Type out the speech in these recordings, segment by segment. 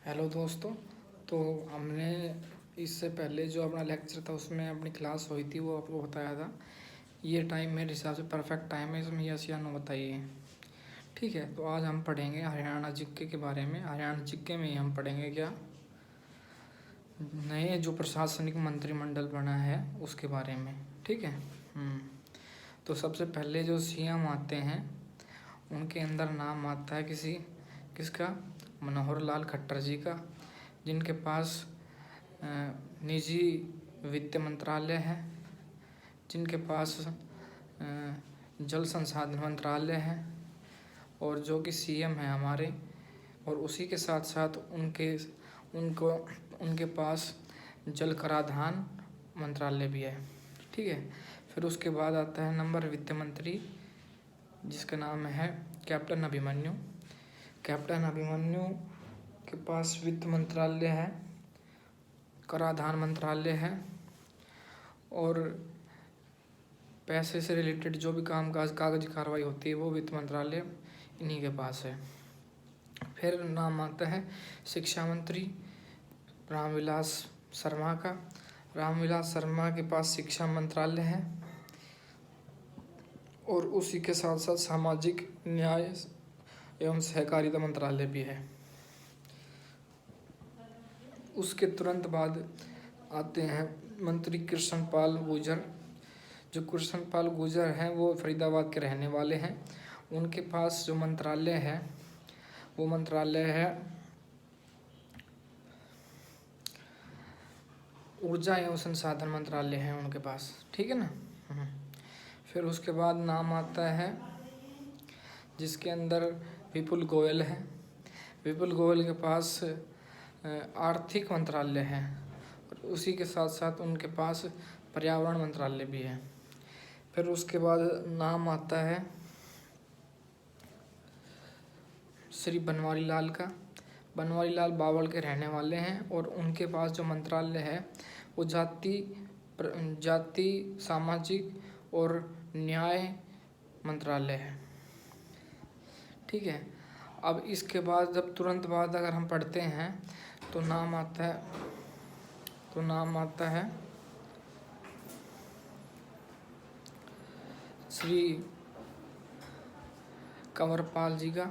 Hello दोस्तों। तो हमने इससे पहले जो अपना लेक्चर था उसमें अपनी क्लास हुई थी, वो आपको बताया था। ये टाइम मेरे हिसाब से परफेक्ट टाइम है, इसमें यस या नो बताइए। ठीक है, तो आज हम पढ़ेंगे हरियाणा जीके के बारे में। हरियाणा जीके में ही हम पढ़ेंगे क्या, नए जो प्रशासनिक मंत्रिमंडल बना है उसके बारे में। ठीक है। तो सबसे पहले जो सीएम आते हैं उनके अंदर नाम आता है किसका, मनोहर लाल खट्टर जी का, जिनके पास निजी वित्त मंत्रालय है, जिनके पास जल संसाधन मंत्रालय है, और जो कि सीएम है हमारे, और उसी के साथ साथ उनके पास जल कराधान मंत्रालय भी है। ठीक है। फिर उसके बाद आता है नंबर वित्त मंत्री, जिसका नाम है कैप्टन अभिमन्यु। कैप्टन अभिमन्यु के पास वित्त मंत्रालय है, कराधान मंत्रालय है, और पैसे से रिलेटेड जो भी कामकाज कागजी कार्रवाई होती है वो वित्त मंत्रालय इन्हीं के पास है। फिर नाम आता है शिक्षा मंत्री रामविलास शर्मा का। रामविलास शर्मा के पास शिक्षा मंत्रालय है, और उसी के साथ साथ सामाजिक न्याय एवं सहकारिता मंत्रालय भी है। उसके तुरंत बाद आते हैं मंत्री कृष्णपाल गुर्जर। जो कृष्णपाल गुर्जर हैं वो फरीदाबाद के रहने वाले हैं। उनके पास जो मंत्रालय है वो मंत्रालय है ऊर्जा एवं संसाधन मंत्रालय है उनके पास। ठीक है ना। फिर उसके बाद नाम आता है जिसके अंदर विपुल गोयल है। विपुल गोयल के पास आर्थिक मंत्रालय है, और उसी के साथ साथ उनके पास पर्यावरण मंत्रालय भी है। फिर उसके बाद नाम आता है श्री बनवारी लाल का। बनवारी लाल बावल के रहने वाले हैं, और उनके पास जो मंत्रालय है वो जाति सामाजिक और न्याय मंत्रालय है। ठीक है। अब इसके बाद जब तुरंत बाद अगर हम पढ़ते हैं तो नाम आता है श्री कंवरपाल जी का।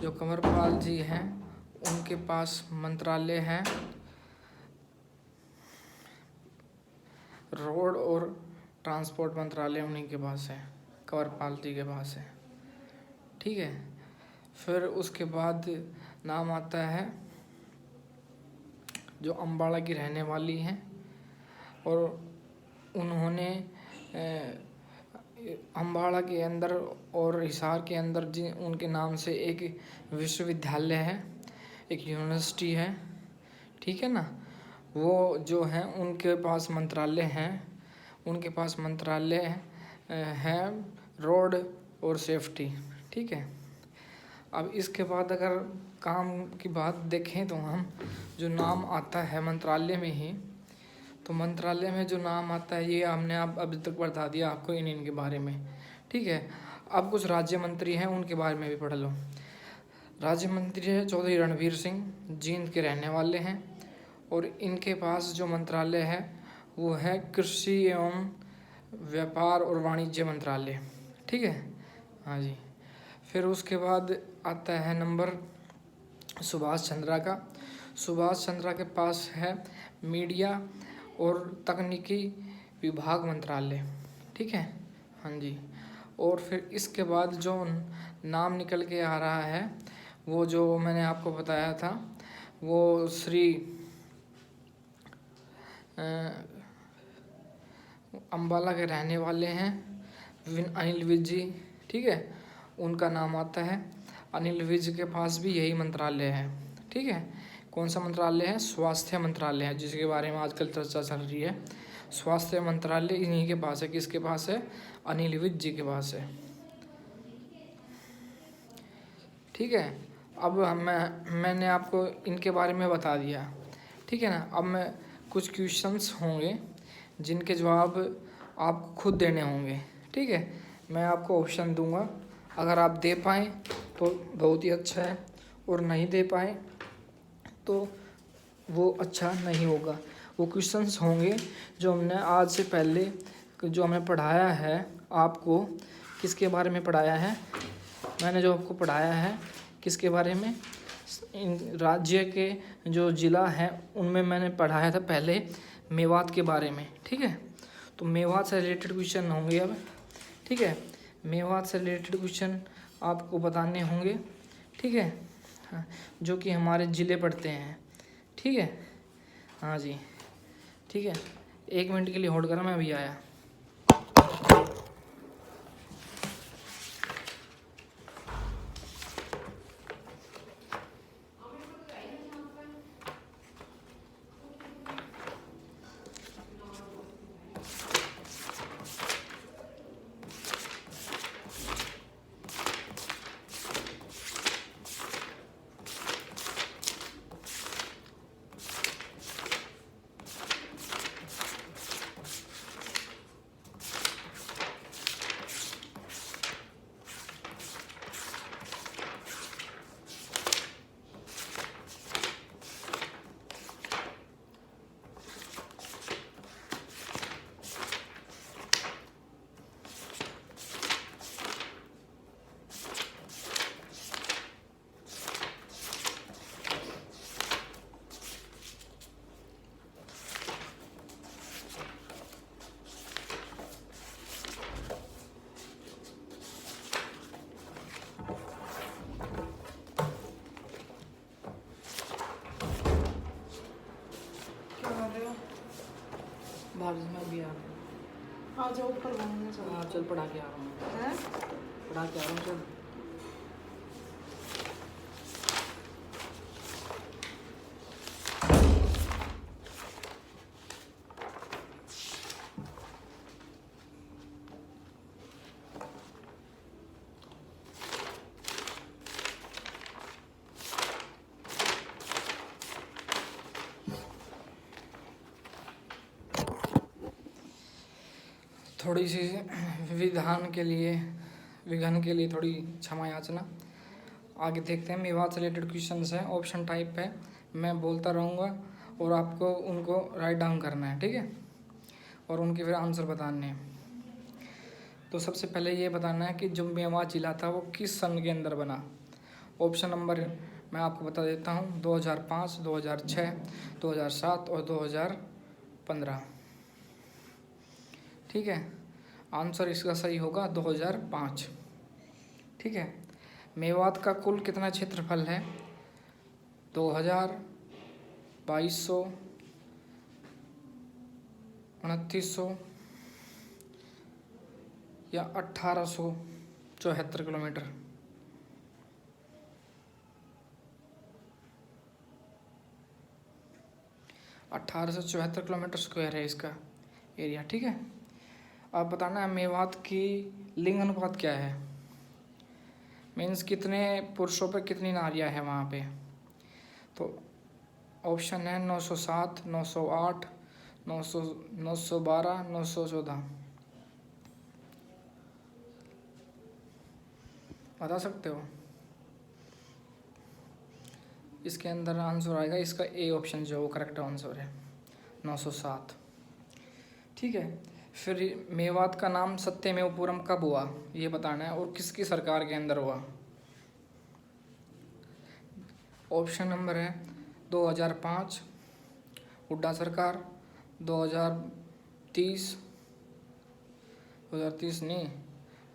जो कंवरपाल जी हैं उनके पास मंत्रालय है रोड और ट्रांसपोर्ट मंत्रालय, उन्हीं के पास है, कंवरपाल जी के पास है। ठीक है। फिर उसके बाद नाम आता है जो अम्बाड़ा की रहने वाली हैं, और उन्होंने अम्बाड़ा के अंदर और हिसार के अंदर उनके नाम से एक विश्वविद्यालय है, एक यूनिवर्सिटी है। ठीक है ना। वो जो हैं उनके पास मंत्रालय हैं, उनके पास मंत्रालय है रोड और सेफ्टी। ठीक है। अब इसके बाद अगर काम की बात देखें तो हम जो नाम आता है मंत्रालय में ही, तो मंत्रालय में जो नाम आता है ये हमने अभी तक बता दिया आपको इनके बारे में। ठीक है। अब कुछ राज्य मंत्री हैं उनके बारे में भी पढ़ लो। राज्य मंत्री है चौधरी रणवीर सिंह, जींद के रहने वाले हैं, और इनके पास जो मंत्रालय है वो है कृषि एवं व्यापार और वाणिज्य मंत्रालय। ठीक है। हाँ जी। फिर उसके बाद आता है नंबर सुभाष चंद्रा का। सुभाष चंद्रा के पास है मीडिया और तकनीकी विभाग मंत्रालय। ठीक है। हाँ जी। और फिर इसके बाद जो नाम निकल के आ रहा है वो जो मैंने आपको बताया था वो श्री अम्बाला के रहने वाले हैं अनिल विज जी। ठीक है। उनका नाम आता है। अनिल विज के पास भी यही मंत्रालय है। ठीक है। कौन सा मंत्रालय है? स्वास्थ्य मंत्रालय है, जिसके बारे में आजकल चर्चा चल रही है। स्वास्थ्य मंत्रालय इन्हीं के पास है। किसके पास है? अनिल विज जी के पास है। ठीक है। अब मैंने आपको इनके बारे में बता दिया। ठीक है ना। अब मैं कुछ क्वेश्चंस होंगे जिनके जवाब आपको खुद देने होंगे। ठीक है। मैं आपको ऑप्शन दूंगा, अगर आप दे पाएँ तो बहुत ही अच्छा है, और नहीं दे पाए तो वो अच्छा नहीं होगा। वो क्वेश्चंस होंगे जो हमने आज से पहले जो हमने पढ़ाया है आपको, किसके बारे में पढ़ाया है, मैंने जो आपको पढ़ाया है किसके बारे में, राज्य के जो ज़िला हैं उनमें मैंने पढ़ाया था पहले मेवात के बारे में। ठीक है, तो मेवात से रिलेटेड क्वेश्चन होंगे अब। ठीक है, मेवात से रिलेटेड क्वेश्चन आपको बताने होंगे। ठीक है, हाँ, जो कि हमारे ज़िले पढ़ते हैं। ठीक है, हाँ जी, ठीक है, 1 मिनट के लिए होल्ड करा, मैं अभी आया। बाहर से मैं भी आ रहा हूँ। हाँ, जो ऊपर घूमने चलो। हाँ चल, पढ़ा के आ रहा हूँ, हैं? पढ़ा के आ रहा हूँ, चल। थोड़ी सी विघन के लिए थोड़ी क्षमा याचना। आगे देखते हैं, मेवात से रिलेटेड क्वेश्चंस हैं, ऑप्शन टाइप है, मैं बोलता रहूँगा और आपको उनको राइट डाउन करना है। ठीक है, और उनके फिर आंसर बताने हैं। तो सबसे पहले ये बताना है कि जो मेवात जिला था वो किस सन के अंदर बना। ऑप्शन नंबर मैं आपको बता देता हूँ, 2005, 2006, 2007 और 2015। ठीक है, आंसर इसका सही होगा 2005। ठीक है, मेवात का कुल कितना क्षेत्रफल है, 2000, 2200, 2900 या 1874 किलोमीटर। किलोमीटर स्क्वायर है इसका एरिया। ठीक है, अब बताना है मेवात की लिंग अनुपात क्या है, मीन्स कितने पुरुषों पे कितनी नारियां हैं वहाँ पे। तो ऑप्शन है 907, 908, 912, 914। बता सकते हो? इसके अंदर आंसर आएगा इसका ए ऑप्शन, जो वो करेक्ट आंसर है, 907। ठीक है, फिर मेवात का नाम सत्यमेव पूरम कब हुआ ये बताना है, और किसकी सरकार के अंदर हुआ। ऑप्शन नंबर है 2005 हुड्डा सरकार, 2030 नहीं,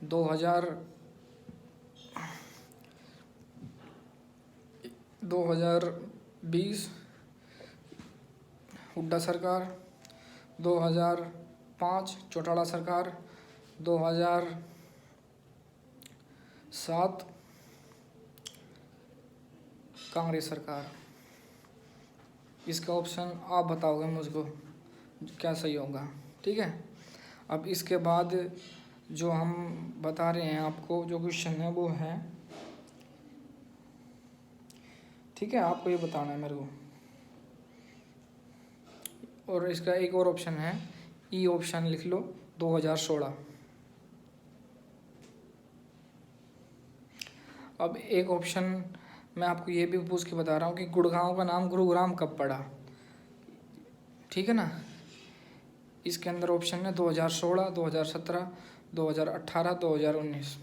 2020 हुड्डा सरकार, 2005 चौटाला सरकार, 2007 कांग्रेस सरकार। इसका ऑप्शन आप बताओगे मुझको क्या सही होगा। ठीक है, अब इसके बाद जो हम बता रहे हैं आपको, जो क्वेश्चन है वो है, ठीक है, आपको ये बताना है मेरे को। और इसका एक और ऑप्शन है, ई ऑप्शन लिख लो, 2016। अब एक ऑप्शन मैं आपको ये भी पूछ के बता रहा हूँ कि गुड़गांव का नाम गुरुग्राम कब पड़ा, ठीक है ना। इसके अंदर ऑप्शन है 2016, 2017, 2018, 2019।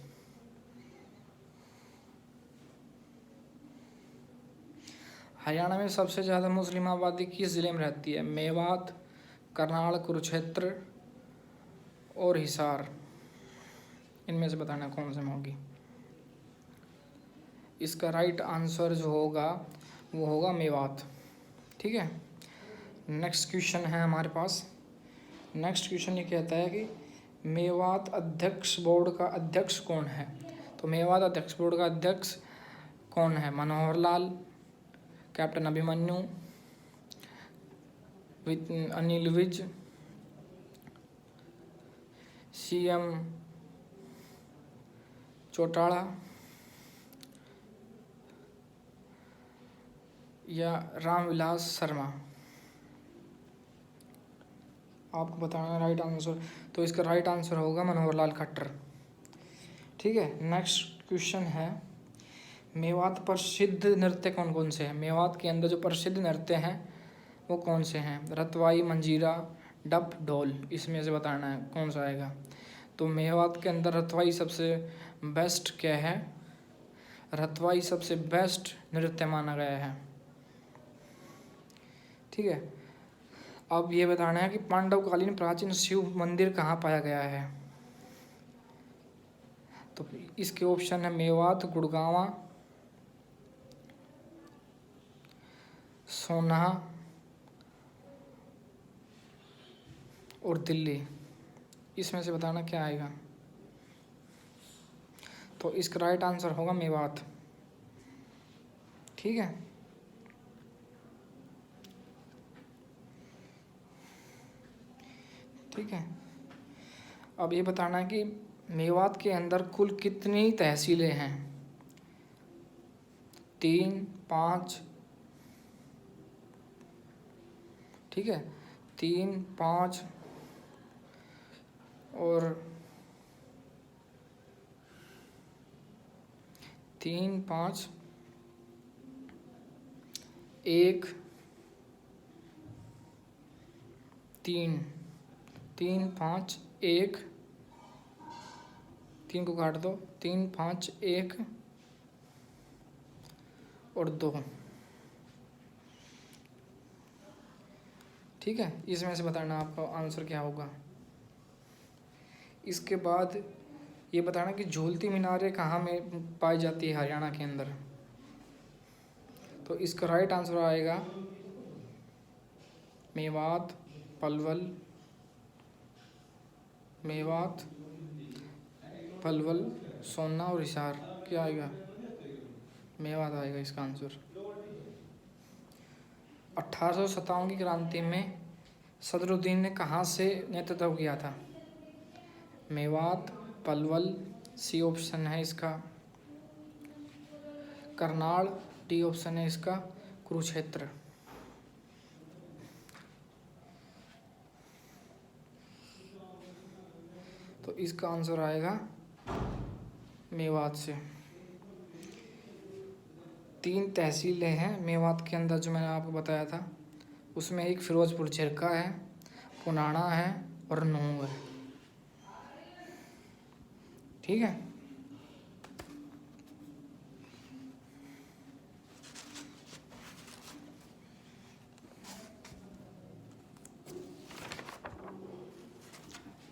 हरियाणा में सबसे ज़्यादा मुस्लिम आबादी किस ज़िले में रहती है? मेवात, करनाल, कुरुक्षेत्र और हिसार। इनमें से बताना कौन से में होगी। इसका राइट आंसर जो होगा वो होगा मेवात, ठीक है। नेक्स्ट क्वेश्चन है हमारे पास। नेक्स्ट क्वेश्चन ये कहता है कि मेवात अध्यक्ष बोर्ड का अध्यक्ष कौन है? तो मेवात अध्यक्ष बोर्ड का अध्यक्ष कौन है? मनोहर लाल, कैप्टन अभिमन्यु, अनिल विज, सीएम चौटाला या रामविलास शर्मा। आपको बताना है राइट आंसर। तो इसका राइट आंसर होगा मनोहर लाल खट्टर, ठीक है। नेक्स्ट क्वेश्चन है मेवात प्रसिद्ध नृत्य कौन कौन से हैं? मेवात के अंदर जो प्रसिद्ध नृत्य हैं वो कौन से हैं? रतवाई, मंजीरा, डप, ढोल। इसमें से बताना है कौन सा आएगा। तो मेवात के अंदर रतवाई सबसे बेस्ट क्या है? रतवाई सबसे बेस्ट नृत्य माना गया है, ठीक है। अब ये बताना है कि पांडवकालीन प्राचीन शिव मंदिर कहाँ पाया गया है? तो इसके ऑप्शन है मेवात, गुड़गांवा, सोना और दिल्ली। इसमें से बताना क्या आएगा। तो इसका राइट आंसर होगा मेवात, ठीक है। ठीक है। अब ये बताना है कि मेवात के अंदर कुल कितनी तहसीलें हैं? 3, 5, ठीक है, 3, 5 और 3, 5, 1, 3, 3, 5, 1, 3 को काट दो, 3, 5, 1 और 2, ठीक है। इसमें से बताना आपका आंसर क्या होगा। इसके बाद ये बताना कि झूलती मीनारें कहाँ में पाई जाती है हरियाणा के अंदर। तो इसका राइट आंसर आएगा मेवात, पलवल, मेवात, पलवल, सोना और हिसार। क्या आएगा? मेवात आएगा इसका आंसर। 1857 की क्रांति में सदरुद्दीन ने कहाँ से नेतृत्व किया था? मेवात, पलवल, सी ऑप्शन है इसका करनाल, डी ऑप्शन है इसका कुरुक्षेत्र। तो इसका आंसर आएगा मेवात से। 3 तहसीलें हैं मेवात के अंदर जो मैंने आपको बताया था, उसमें एक फिरोजपुर झिरका है, पुनाड़ा है और नूंह है, ठीक है।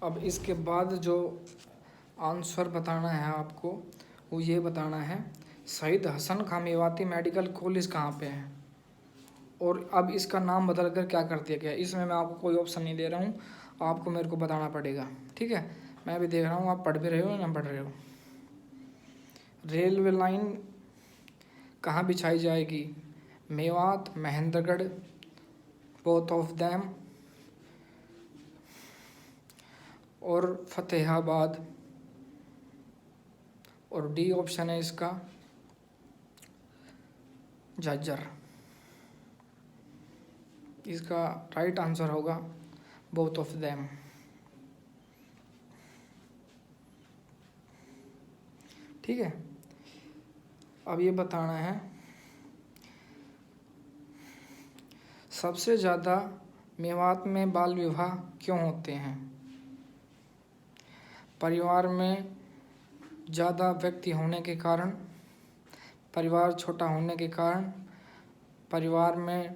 अब इसके बाद जो आंसर बताना है आपको वो ये बताना है शहीद हसन खां मेवाती मेडिकल कॉलेज कहाँ पे है और अब इसका नाम बदल कर क्या कर दिया गया। इसमें मैं आपको कोई ऑप्शन नहीं दे रहा हूँ, आपको मेरे को बताना पड़ेगा, ठीक है। मैं भी देख रहा हूँ आप पढ़ भी रहे हो या ना पढ़ रहे हो। रेलवे लाइन कहाँ बिछाई जाएगी? Mewat, Mahendragarh, both of them और फतेहाबाद और डी ऑप्शन है इसका झज्जर। इसका राइट आंसर होगा बोथ ऑफ देम, ठीक है। अब ये बताना है सबसे ज़्यादा मेवात में बाल विवाह क्यों होते हैं? परिवार में ज़्यादा व्यक्ति होने के कारण, परिवार छोटा होने के कारण, परिवार में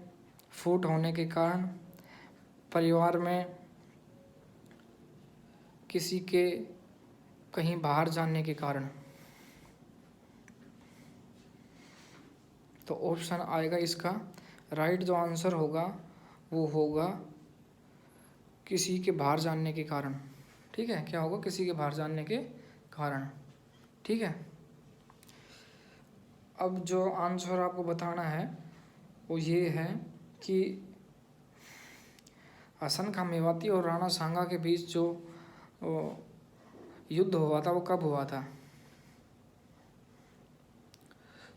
फूट होने के कारण, परिवार में किसी के कहीं बाहर जाने के कारण। तो ऑप्शन आएगा इसका राइट जो आंसर होगा वो होगा किसी के बाहर जाने के कारण। ठीक है, क्या होगा? किसी के बाहर जाने के कारण। ठीक है, अब जो आंसर आपको बताना है वो ये है कि हसन खां मेवाती और राणा सांगा के बीच जो युद्ध हुआ था वो कब हुआ था?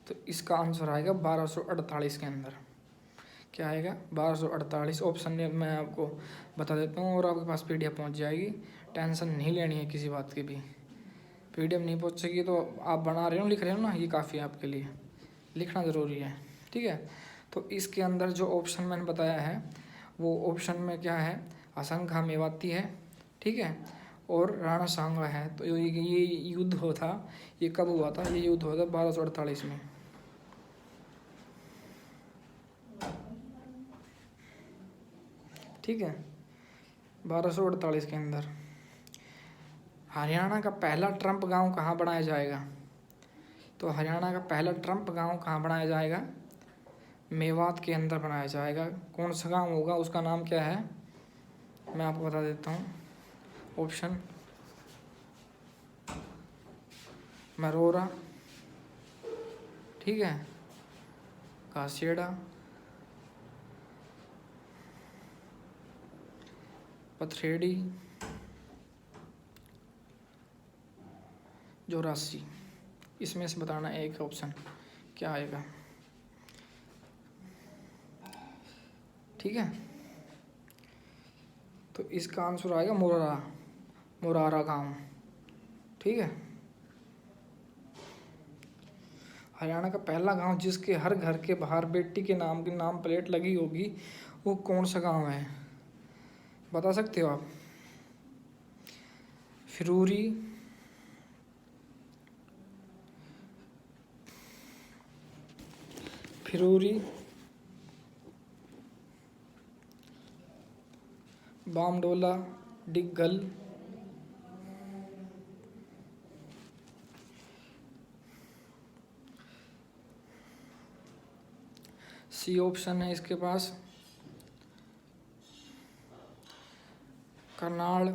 तो इसका आंसर आएगा 1248 के अंदर। क्या आएगा? 1248। ऑप्शन में मैं आपको बता देता हूँ और आपके पास PDF पहुँच जाएगी। टेंशन नहीं लेनी है किसी बात की भी। PDF नहीं पहुँचेगी तो आप बना रहे हो, लिख रहे हो ना, ये काफ़ी है आपके लिए, लिखना ज़रूरी है। ठीक है, तो इसके अंदर जो ऑप्शन मैंने बताया है वो ऑप्शन में क्या है? हसन खां मेवाती है, ठीक है, और राणा सांगा है। तो ये युद्ध हुआ था, ये कब हुआ था? ये युद्ध हुआ था 1248 में। ठीक है, 1248 के अंदर। हरियाणा का पहला ट्रम्प गांव कहाँ बनाया जाएगा? तो हरियाणा का पहला ट्रम्प गांव कहाँ बनाया जाएगा? मेवात के अंदर बनाया जाएगा। कौन सा गांव होगा, उसका नाम क्या है? मैं आपको बता देता हूँ। ऑप्शन मरोरा, ठीक है, कासेड़ा, पथरेडी, जोरासी। इसमें से बताना एक ऑप्शन क्या आएगा। ठीक है, तो इसका आंसर आएगा मोरारा गांव। ठीक है, हरियाणा का पहला गांव जिसके हर घर के बाहर बेटी के नाम की नाम प्लेट लगी होगी वो कौन सा गांव है? बता सकते हो आप? फिरूरी, बामडोला, डिग्गल, सी ऑप्शन है इसके पास करनाल,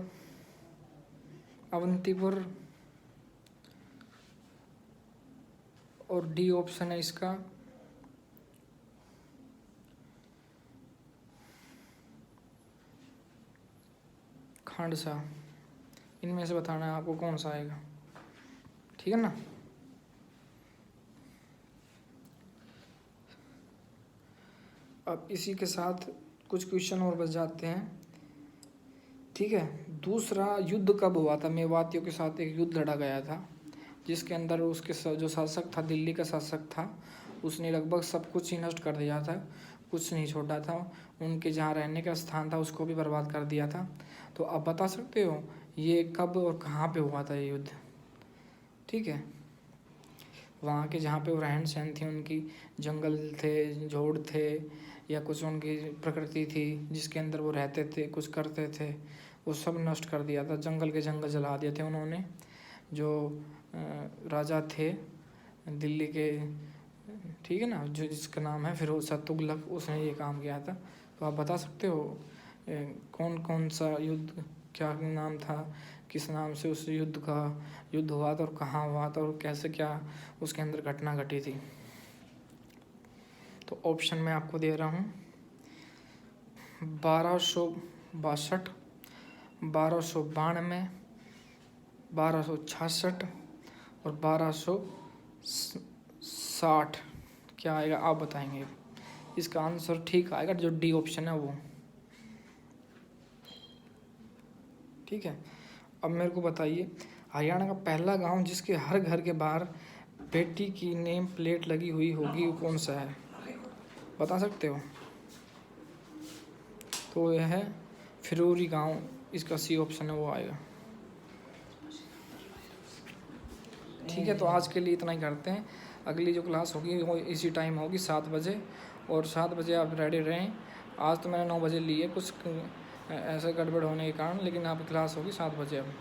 अवंतीपुर, और डी ऑप्शन है इसका खांडसा। इनमें से बताना है आपको कौन सा आएगा। ठीक है ना? अब इसी के साथ कुछ क्वेश्चन और बच जाते हैं। ठीक है, दूसरा युद्ध कब हुआ था? मेवातियों के साथ एक युद्ध लड़ा गया था जिसके अंदर उसके जो शासक था, दिल्ली का शासक था, उसने लगभग सब कुछ ही नष्ट कर दिया था, कुछ नहीं छोड़ा था। उनके जहाँ रहने का स्थान था उसको भी बर्बाद कर दिया था। तो आप बता सकते हो ये कब और कहाँ पे हुआ था ये युद्ध? ठीक है, वहाँ के जहाँ पे वो रहन सहन थी उनकी, जंगल थे, झोड़ थे, या कुछ उनकी प्रकृति थी जिसके अंदर वो रहते थे, कुछ करते थे, वो सब नष्ट कर दिया था। जंगल के जंगल जला दिए थे उन्होंने। जो राजा थे दिल्ली के, ठीक है ना, जो जिसका नाम है फिरोज शाह तुगलक, उसने ये काम किया था। तो आप बता सकते हो कौन कौन सा युद्ध, क्या नाम था, किस नाम से उस युद्ध हुआ था और कहाँ हुआ था और कैसे क्या उसके अंदर घटना घटी थी? तो ऑप्शन मैं आपको दे रहा हूँ 1262, 1292, 1266 और 1260। क्या आएगा आप बताएंगे? इसका आंसर ठीक आएगा जो डी ऑप्शन है वो। ठीक है, अब मेरे को बताइए हरियाणा का पहला गांव जिसके हर घर के बाहर बेटी की नेम प्लेट लगी हुई होगी वो कौन सा है? बता सकते हो? तो यह है फिरौरी गांव, इसका सी ऑप्शन है वो आएगा। ठीक है, तो आज के लिए इतना ही करते हैं। अगली जो क्लास होगी वो इसी टाइम होगी 7 बजे, और 7 बजे आप रेडी रहें। आज तो मैंने 9 बजे ली है, कुछ ऐसा गड़बड़ होने के कारण, लेकिन आपकी क्लास होगी 7 बजे अब।